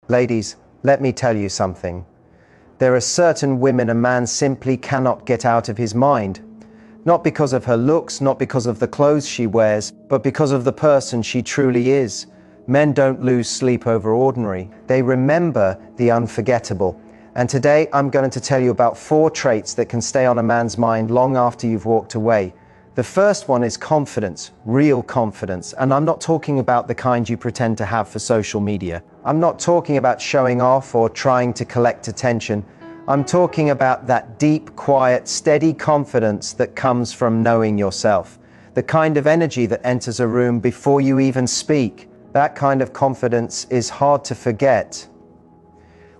Ladies, let me tell you something. There are certain women a man simply cannot get out of his mind. Not because of her looks, not because of the clothes she wears, but because of the person she truly is. Men don't lose sleep over ordinary. They remember the unforgettable. And today I'm going to tell you about 4 traits that can stay on a man's mind long after you've walked away. The first one is confidence, real confidence. And I'm not talking about the kind you pretend to have for social media. I'm not talking about showing off or trying to collect attention. I'm talking about that deep, quiet, steady confidence that comes from knowing yourself. The kind of energy that enters a room before you even speak. That kind of confidence is hard to forget.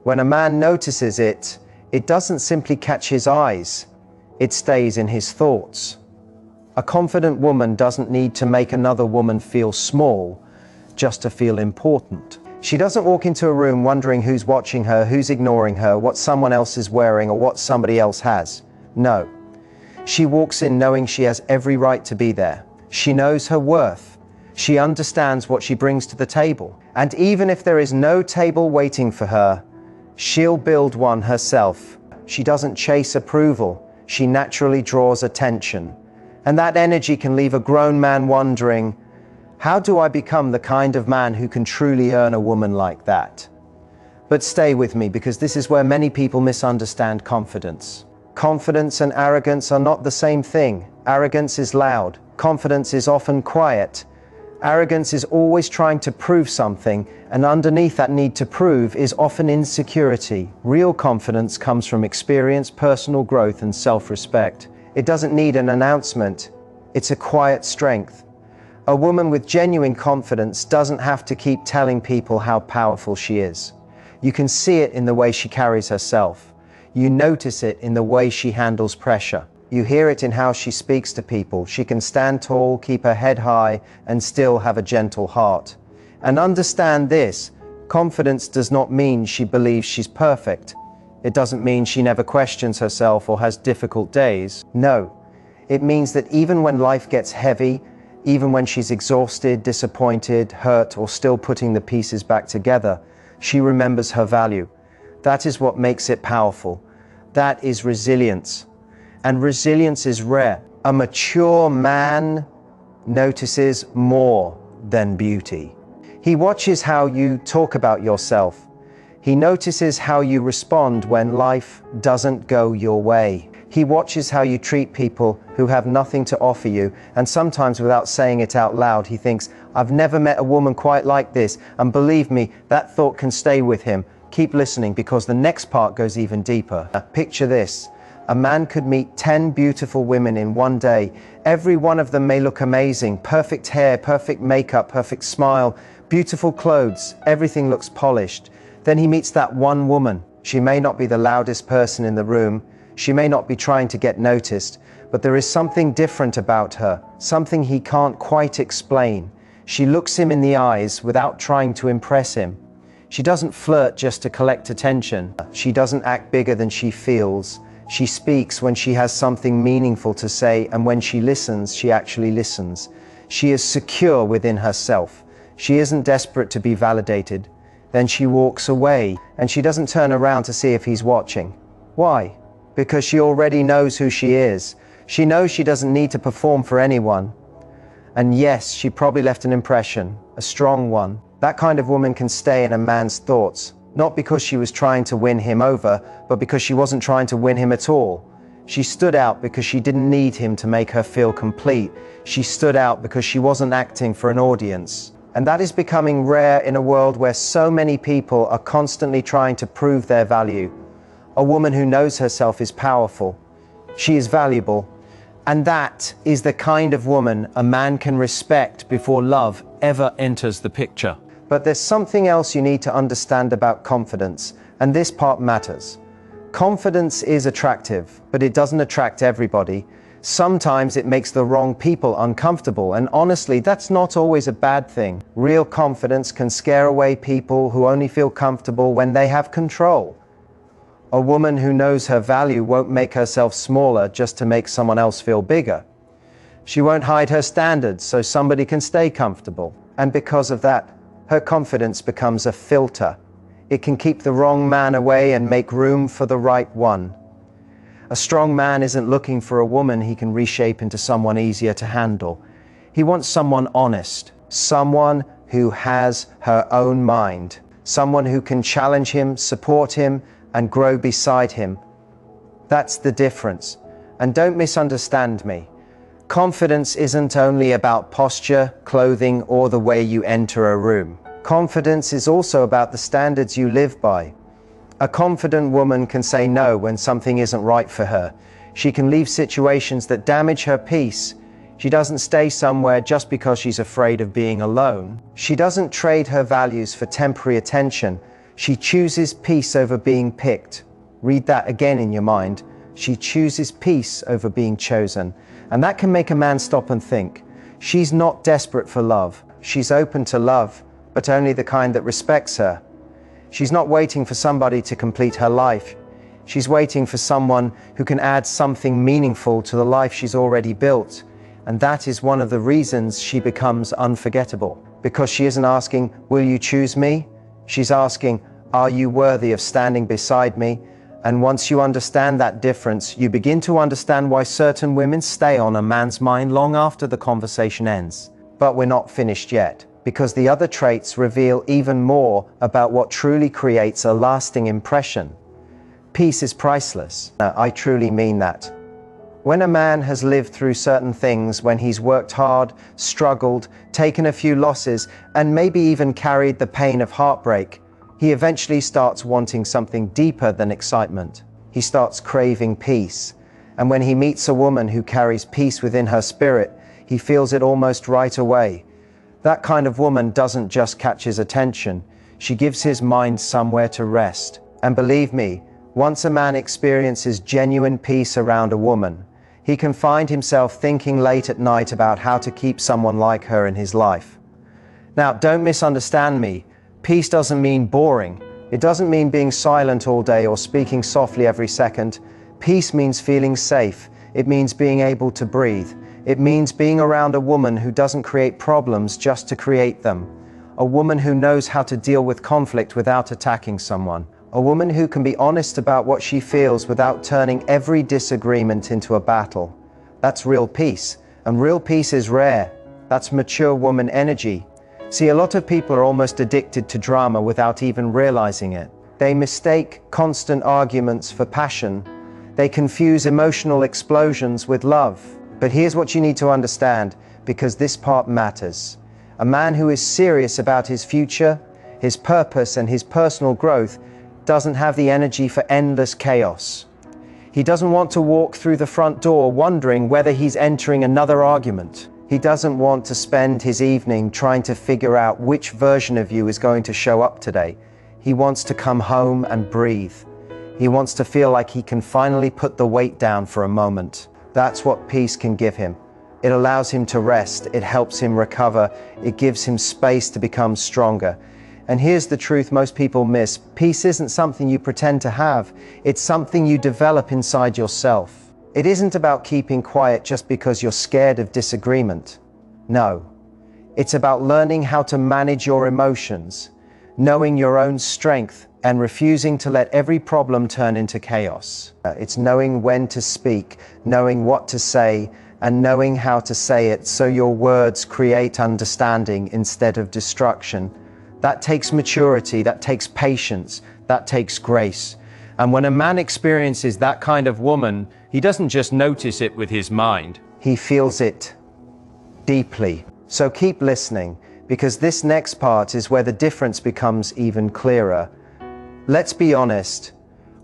When a man notices it, it doesn't simply catch his eyes. It stays in his thoughts. A confident woman doesn't need to make another woman feel small, just to feel important. She doesn't walk into a room wondering who's watching her, who's ignoring her, what someone else is wearing, or what somebody else has. No. She walks in knowing she has every right to be there. She knows her worth. She understands what she brings to the table. And even if there is no table waiting for her, she'll build one herself. She doesn't chase approval. She naturally draws attention. And that energy can leave a grown man wondering, how do I become the kind of man who can truly earn a woman like that? But stay with me, because this is where many people misunderstand confidence. Confidence and arrogance are not the same thing. Arrogance is loud. Confidence is often quiet. Arrogance is always trying to prove something, and underneath that need to prove is often insecurity. Real confidence comes from experience, personal growth, and self-respect. It doesn't need an announcement. It's a quiet strength. A woman with genuine confidence doesn't have to keep telling people how powerful she is. You can see it in the way she carries herself. You notice it in the way she handles pressure. You hear it in how she speaks to people. She can stand tall, keep her head high, and still have a gentle heart. And understand this, confidence does not mean she believes she's perfect. It doesn't mean she never questions herself or has difficult days. No, it means that even when life gets heavy, even when she's exhausted, disappointed, hurt, or still putting the pieces back together, she remembers her value. That is what makes it powerful. That is resilience. And resilience is rare. A mature man notices more than beauty. He watches how you talk about yourself. He notices how you respond when life doesn't go your way. He watches how you treat people who have nothing to offer you, and sometimes without saying it out loud, he thinks, I've never met a woman quite like this, and believe me, that thought can stay with him. Keep listening, because the next part goes even deeper. Picture this. A man could meet 10 beautiful women in one day. Every one of them may look amazing. Perfect hair, perfect makeup, perfect smile, beautiful clothes, everything looks polished. Then he meets that one woman. She may not be the loudest person in the room. She may not be trying to get noticed, but there is something different about her, something he can't quite explain. She looks him in the eyes without trying to impress him. She doesn't flirt just to collect attention. She doesn't act bigger than she feels. She speaks when she has something meaningful to say, and when she listens, she actually listens. She is secure within herself. She isn't desperate to be validated. Then she walks away, and she doesn't turn around to see if he's watching. Why? Because she already knows who she is. She knows she doesn't need to perform for anyone. And yes, she probably left an impression, a strong one. That kind of woman can stay in a man's thoughts, not because she was trying to win him over, but because she wasn't trying to win him at all. She stood out because she didn't need him to make her feel complete. She stood out because she wasn't acting for an audience. And that is becoming rare in a world where so many people are constantly trying to prove their value. A woman who knows herself is powerful. She is valuable. And that is the kind of woman a man can respect before love ever enters the picture. But there's something else you need to understand about confidence, and this part matters. Confidence is attractive, but it doesn't attract everybody. Sometimes it makes the wrong people uncomfortable, and honestly, that's not always a bad thing. Real confidence can scare away people who only feel comfortable when they have control. A woman who knows her value won't make herself smaller just to make someone else feel bigger. She won't hide her standards so somebody can stay comfortable. And because of that, her confidence becomes a filter. It can keep the wrong man away and make room for the right one. A strong man isn't looking for a woman he can reshape into someone easier to handle. He wants someone honest, someone who has her own mind, someone who can challenge him, support him, and grow beside him. That's the difference. And don't misunderstand me. Confidence isn't only about posture, clothing, or the way you enter a room. Confidence is also about the standards you live by. A confident woman can say no when something isn't right for her. She can leave situations that damage her peace. She doesn't stay somewhere just because she's afraid of being alone. She doesn't trade her values for temporary attention. She chooses peace over being picked. Read that again in your mind. She chooses peace over being chosen. And that can make a man stop and think. She's not desperate for love. She's open to love, but only the kind that respects her. She's not waiting for somebody to complete her life. She's waiting for someone who can add something meaningful to the life she's already built. And that is one of the reasons she becomes unforgettable. Because she isn't asking, will you choose me? She's asking, are you worthy of standing beside me? And once you understand that difference, you begin to understand why certain women stay on a man's mind long after the conversation ends. But we're not finished yet, because the other traits reveal even more about what truly creates a lasting impression. Peace is priceless. I truly mean that. When a man has lived through certain things, when he's worked hard, struggled, taken a few losses, and maybe even carried the pain of heartbreak, he eventually starts wanting something deeper than excitement. He starts craving peace. And when he meets a woman who carries peace within her spirit, he feels it almost right away. That kind of woman doesn't just catch his attention. She gives his mind somewhere to rest. And believe me, once a man experiences genuine peace around a woman, he can find himself thinking late at night about how to keep someone like her in his life. Now, don't misunderstand me. Peace doesn't mean boring. It doesn't mean being silent all day or speaking softly every second. Peace means feeling safe. It means being able to breathe. It means being around a woman who doesn't create problems just to create them. A woman who knows how to deal with conflict without attacking someone. A woman who can be honest about what she feels without turning every disagreement into a battle. That's real peace. And real peace is rare. That's mature woman energy. See, a lot of people are almost addicted to drama without even realizing it. They mistake constant arguments for passion. They confuse emotional explosions with love. But here's what you need to understand, because this part matters. A man who is serious about his future, his purpose, and his personal growth doesn't have the energy for endless chaos. He doesn't want to walk through the front door wondering whether he's entering another argument. He doesn't want to spend his evening trying to figure out which version of you is going to show up today. He wants to come home and breathe. He wants to feel like he can finally put the weight down for a moment. That's what peace can give him. It allows him to rest. It helps him recover. It gives him space to become stronger. And here's the truth most people miss. Peace isn't something you pretend to have. It's something you develop inside yourself. It isn't about keeping quiet just because you're scared of disagreement. No. It's about learning how to manage your emotions, knowing your own strength, and refusing to let every problem turn into chaos. It's knowing when to speak, knowing what to say, and knowing how to say it so your words create understanding instead of destruction. That takes maturity, that takes patience, that takes grace. And when a man experiences that kind of woman, he doesn't just notice it with his mind. He feels it deeply. So keep listening, because this next part is where the difference becomes even clearer. Let's be honest.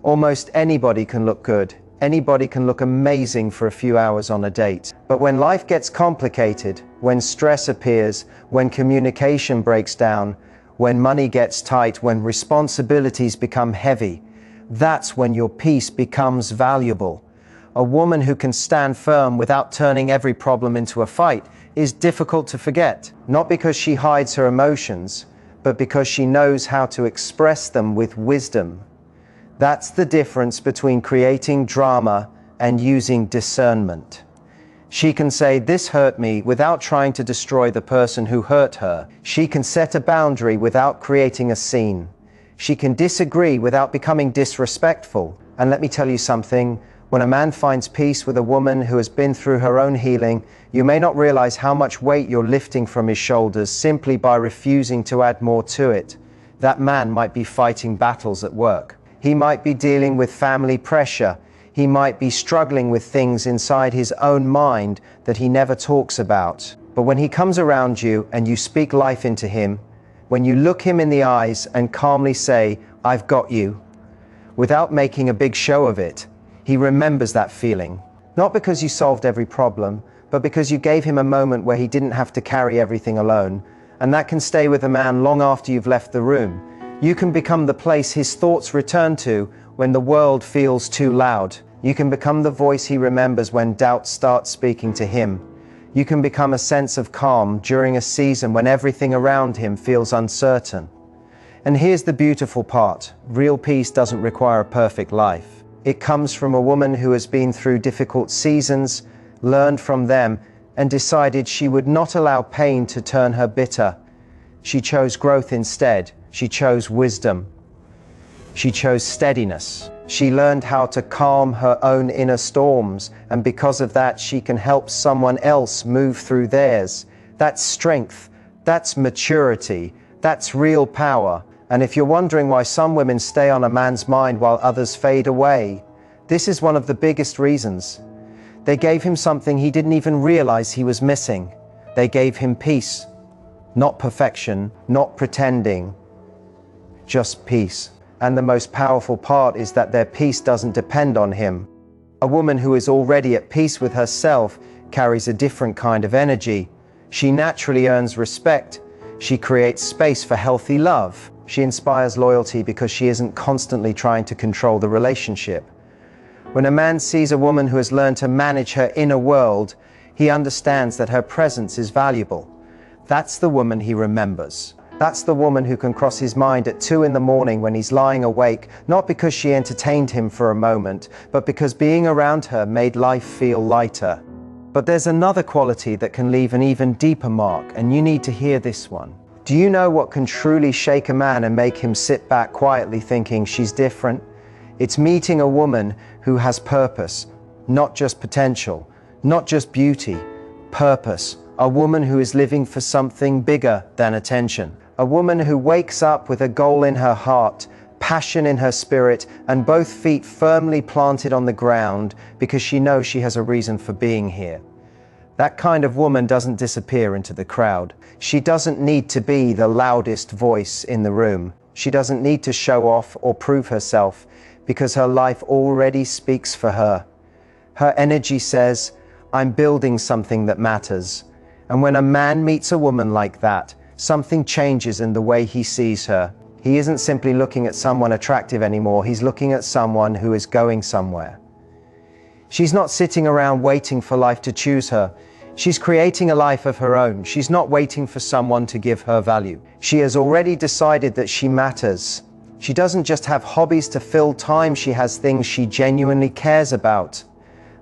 Almost anybody can look good. Anybody can look amazing for a few hours on a date. But when life gets complicated, when stress appears, when communication breaks down, when money gets tight, when responsibilities become heavy, that's when your peace becomes valuable. A woman who can stand firm without turning every problem into a fight is difficult to forget. Not because she hides her emotions, but because she knows how to express them with wisdom. That's the difference between creating drama and using discernment. She can say, "This hurt me," without trying to destroy the person who hurt her. She can set a boundary without creating a scene. She can disagree without becoming disrespectful. And let me tell you something, when a man finds peace with a woman who has been through her own healing, you may not realize how much weight you're lifting from his shoulders simply by refusing to add more to it. That man might be fighting battles at work. He might be dealing with family pressure. He might be struggling with things inside his own mind that he never talks about. But when he comes around you and you speak life into him, when you look him in the eyes and calmly say, "I've got you," without making a big show of it, he remembers that feeling. Not because you solved every problem, but because you gave him a moment where he didn't have to carry everything alone. And that can stay with a man long after you've left the room. You can become the place his thoughts return to when the world feels too loud. You can become the voice he remembers when doubt starts speaking to him. You can become a sense of calm during a season when everything around him feels uncertain. And here's the beautiful part. Real peace doesn't require a perfect life. It comes from a woman who has been through difficult seasons, learned from them, and decided she would not allow pain to turn her bitter. She chose growth instead. She chose wisdom. She chose steadiness. She learned how to calm her own inner storms, and because of that, she can help someone else move through theirs. That's strength. That's maturity. That's real power. And if you're wondering why some women stay on a man's mind while others fade away, this is one of the biggest reasons. They gave him something he didn't even realize he was missing. They gave him peace. Not perfection, not pretending, just peace. And the most powerful part is that their peace doesn't depend on him. A woman who is already at peace with herself carries a different kind of energy. She naturally earns respect. She creates space for healthy love. She inspires loyalty because she isn't constantly trying to control the relationship. When a man sees a woman who has learned to manage her inner world, he understands that her presence is valuable. That's the woman he remembers. That's the woman who can cross his mind at 2 in the morning when he's lying awake, not because she entertained him for a moment, but because being around her made life feel lighter. But there's another quality that can leave an even deeper mark, and you need to hear this one. Do you know what can truly shake a man and make him sit back quietly thinking she's different? It's meeting a woman who has purpose, not just potential, not just beauty, purpose. A woman who is living for something bigger than attention. A woman who wakes up with a goal in her heart, passion in her spirit, and both feet firmly planted on the ground because she knows she has a reason for being here. That kind of woman doesn't disappear into the crowd. She doesn't need to be the loudest voice in the room. She doesn't need to show off or prove herself because her life already speaks for her. Her energy says, "I'm building something that matters." And when a man meets a woman like that, something changes in the way he sees her. He isn't simply looking at someone attractive anymore, he's looking at someone who is going somewhere. She's not sitting around waiting for life to choose her. She's creating a life of her own. She's not waiting for someone to give her value. She has already decided that she matters. She doesn't just have hobbies to fill time, she has things she genuinely cares about.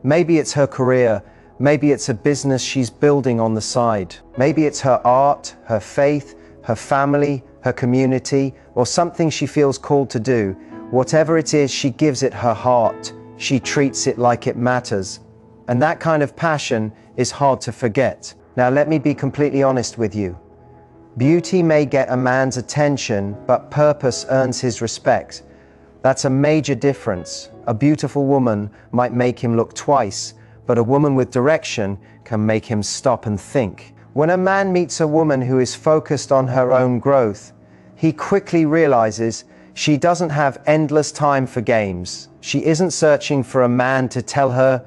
Maybe it's her career. Maybe it's a business she's building on the side. Maybe it's her art, her faith, her family, her community, or something she feels called to do. Whatever it is, she gives it her heart. She treats it like it matters. And that kind of passion is hard to forget. Now, let me be completely honest with you. Beauty may get a man's attention, but purpose earns his respect. That's a major difference. A beautiful woman might make him look twice, but a woman with direction can make him stop and think. When a man meets a woman who is focused on her own growth, he quickly realizes she doesn't have endless time for games. She isn't searching for a man to tell her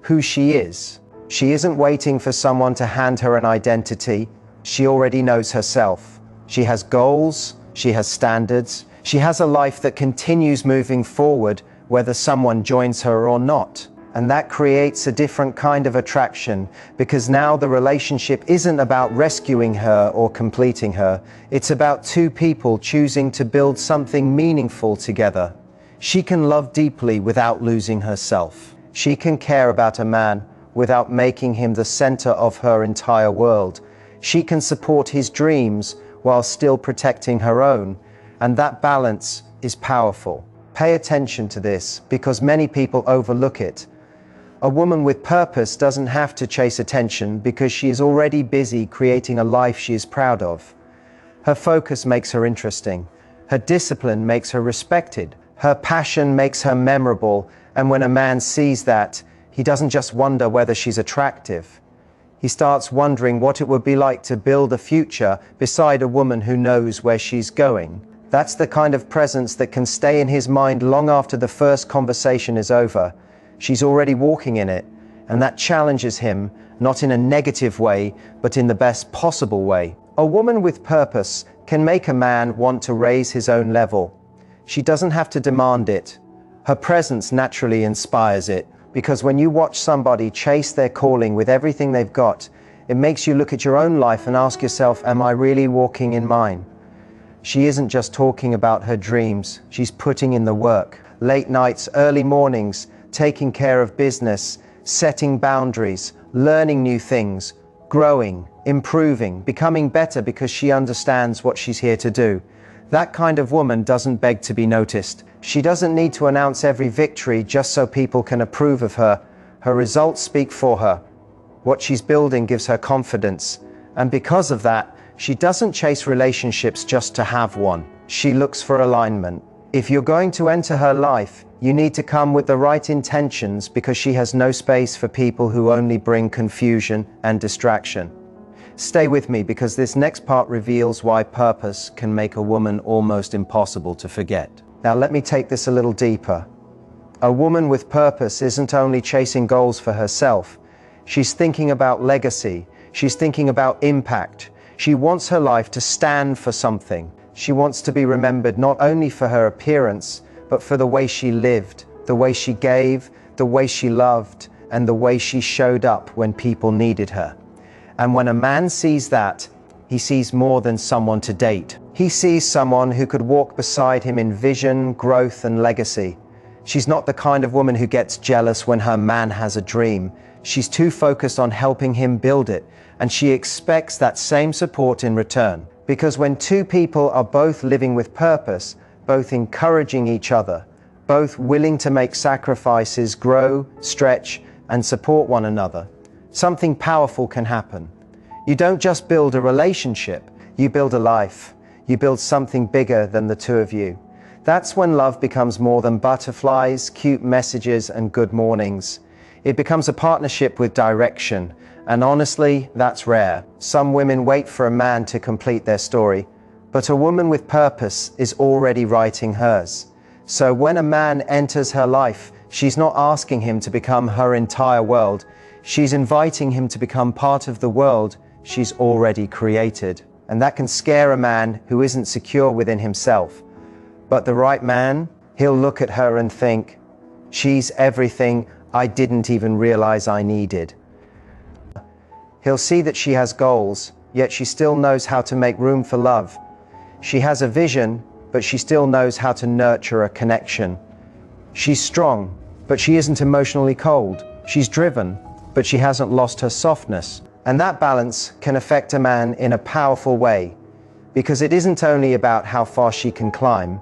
who she is. She isn't waiting for someone to hand her an identity. She already knows herself. She has goals, she has standards, she has a life that continues moving forward whether someone joins her or not. And that creates a different kind of attraction because now the relationship isn't about rescuing her or completing her. It's about two people choosing to build something meaningful together. She can love deeply without losing herself. She can care about a man without making him the center of her entire world. She can support his dreams while still protecting her own. And that balance is powerful. Pay attention to this because many people overlook it. A woman with purpose doesn't have to chase attention because she is already busy creating a life she is proud of. Her focus makes her interesting. Her discipline makes her respected. Her passion makes her memorable. And when a man sees that, he doesn't just wonder whether she's attractive. He starts wondering what it would be like to build a future beside a woman who knows where she's going. That's the kind of presence that can stay in his mind long after the first conversation is over. She's already walking in it, and that challenges him, not in a negative way, but in the best possible way. A woman with purpose can make a man want to raise his own level. She doesn't have to demand it. Her presence naturally inspires it, because when you watch somebody chase their calling with everything they've got, it makes you look at your own life and ask yourself, am I really walking in mine? She isn't just talking about her dreams, she's putting in the work. Late nights, early mornings, taking care of business, setting boundaries, learning new things, growing, improving, becoming better because she understands what she's here to do. That kind of woman doesn't beg to be noticed. She doesn't need to announce every victory just so people can approve of her. Her results speak for her. What she's building gives her confidence. And because of that, she doesn't chase relationships just to have one. She looks for alignment. If you're going to enter her life, you need to come with the right intentions because she has no space for people who only bring confusion and distraction. Stay with me because this next part reveals why purpose can make a woman almost impossible to forget. Now let me take this a little deeper. A woman with purpose isn't only chasing goals for herself. She's thinking about legacy. She's thinking about impact. She wants her life to stand for something. She wants to be remembered not only for her appearance, but for the way she lived, the way she gave, the way she loved, and the way she showed up when people needed her. And when a man sees that, he sees more than someone to date. He sees someone who could walk beside him in vision, growth, and legacy. She's not the kind of woman who gets jealous when her man has a dream. She's too focused on helping him build it, and she expects that same support in return. Because when two people are both living with purpose, both encouraging each other, both willing to make sacrifices, grow, stretch, and support one another, something powerful can happen. You don't just build a relationship, you build a life. You build something bigger than the two of you. That's when love becomes more than butterflies, cute messages, and good mornings. It becomes a partnership with direction. And honestly, that's rare. Some women wait for a man to complete their story, but a woman with purpose is already writing hers. So when a man enters her life, she's not asking him to become her entire world. She's inviting him to become part of the world she's already created. And that can scare a man who isn't secure within himself. But the right man, he'll look at her and think, she's everything I didn't even realize I needed. He'll see that she has goals, yet she still knows how to make room for love. She has a vision, but she still knows how to nurture a connection. She's strong, but she isn't emotionally cold. She's driven, but she hasn't lost her softness. And that balance can affect a man in a powerful way, because it isn't only about how far she can climb,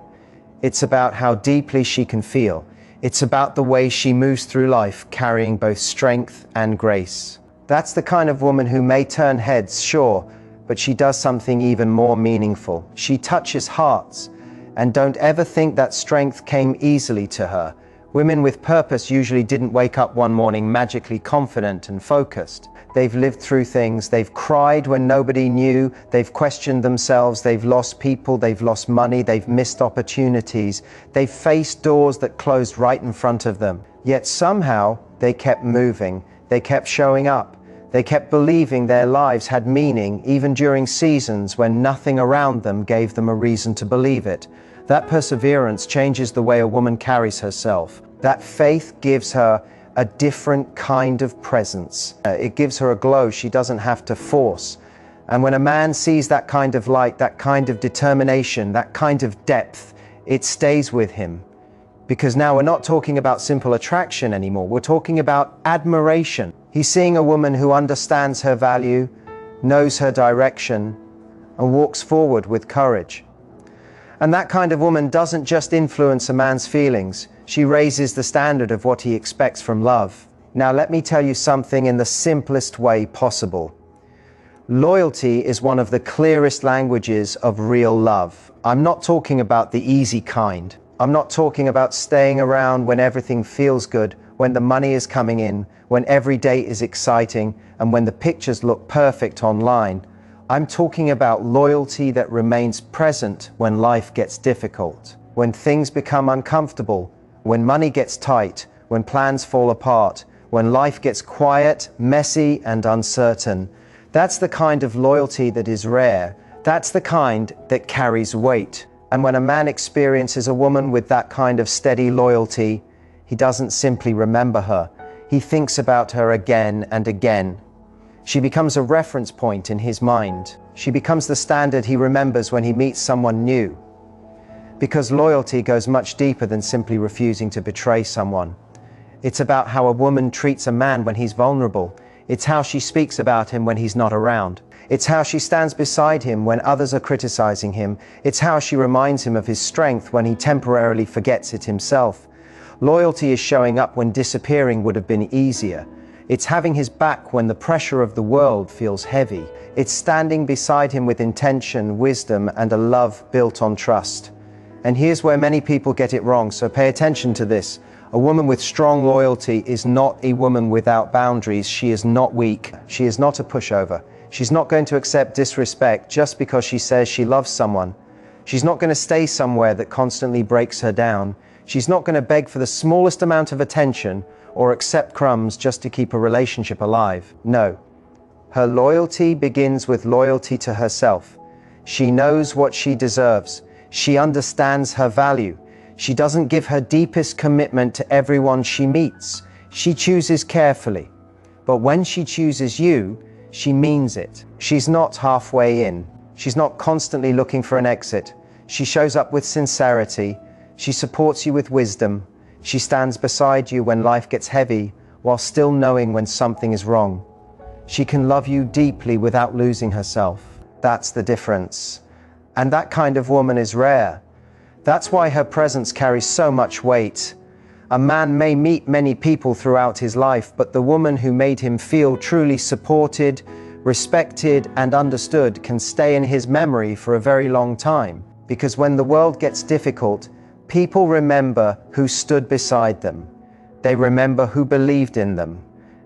it's about how deeply she can feel. It's about the way she moves through life, carrying both strength and grace. That's the kind of woman who may turn heads, sure, but she does something even more meaningful. She touches hearts, and don't ever think that strength came easily to her. Women with purpose usually didn't wake up one morning magically confident and focused. They've lived through things, they've cried when nobody knew, they've questioned themselves, they've lost people, they've lost money, they've missed opportunities, they've faced doors that closed right in front of them. Yet somehow they kept moving, they kept showing up, they kept believing their lives had meaning even during seasons when nothing around them gave them a reason to believe it. That perseverance changes the way a woman carries herself. That faith gives her a different kind of presence. It gives her a glow she doesn't have to force. And when a man sees that kind of light, that kind of determination, that kind of depth, it stays with him. Because now we're not talking about simple attraction anymore, we're talking about admiration. He's seeing a woman who understands her value, knows her direction, and walks forward with courage. And that kind of woman doesn't just influence a man's feelings, she raises the standard of what he expects from love. Now let me tell you something in the simplest way possible. Loyalty is one of the clearest languages of real love. I'm not talking about the easy kind. I'm not talking about staying around when everything feels good, when the money is coming in, when every day is exciting, and when the pictures look perfect online. I'm talking about loyalty that remains present when life gets difficult, when things become uncomfortable, when money gets tight, when plans fall apart, when life gets quiet, messy, and uncertain. That's the kind of loyalty that is rare. That's the kind that carries weight. And when a man experiences a woman with that kind of steady loyalty, he doesn't simply remember her. He thinks about her again and again. She becomes a reference point in his mind. She becomes the standard he remembers when he meets someone new. Because loyalty goes much deeper than simply refusing to betray someone. It's about how a woman treats a man when he's vulnerable. It's how she speaks about him when he's not around. It's how she stands beside him when others are criticizing him. It's how she reminds him of his strength when he temporarily forgets it himself. Loyalty is showing up when disappearing would have been easier. It's having his back when the pressure of the world feels heavy. It's standing beside him with intention, wisdom, and a love built on trust. And here's where many people get it wrong, so pay attention to this. A woman with strong loyalty is not a woman without boundaries. She is not weak. She is not a pushover. She's not going to accept disrespect just because she says she loves someone. She's not going to stay somewhere that constantly breaks her down. She's not going to beg for the smallest amount of attention or accept crumbs just to keep a relationship alive. No. Her loyalty begins with loyalty to herself. She knows what she deserves. She understands her value. She doesn't give her deepest commitment to everyone she meets. She chooses carefully. But when she chooses you, she means it. She's not halfway in. She's not constantly looking for an exit. She shows up with sincerity. She supports you with wisdom. She stands beside you when life gets heavy, while still knowing when something is wrong. She can love you deeply without losing herself. That's the difference. And that kind of woman is rare. That's why her presence carries so much weight. A man may meet many people throughout his life, but the woman who made him feel truly supported, respected, and understood can stay in his memory for a very long time. Because when the world gets difficult, people remember who stood beside them. They remember who believed in them.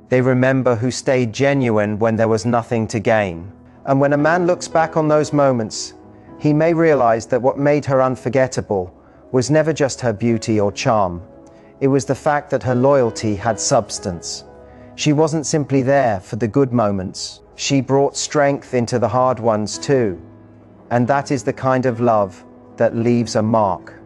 They remember who stayed genuine when there was nothing to gain. And when a man looks back on those moments, he may realize that what made her unforgettable was never just her beauty or charm. It was the fact that her loyalty had substance. She wasn't simply there for the good moments. She brought strength into the hard ones too. And that is the kind of love that leaves a mark.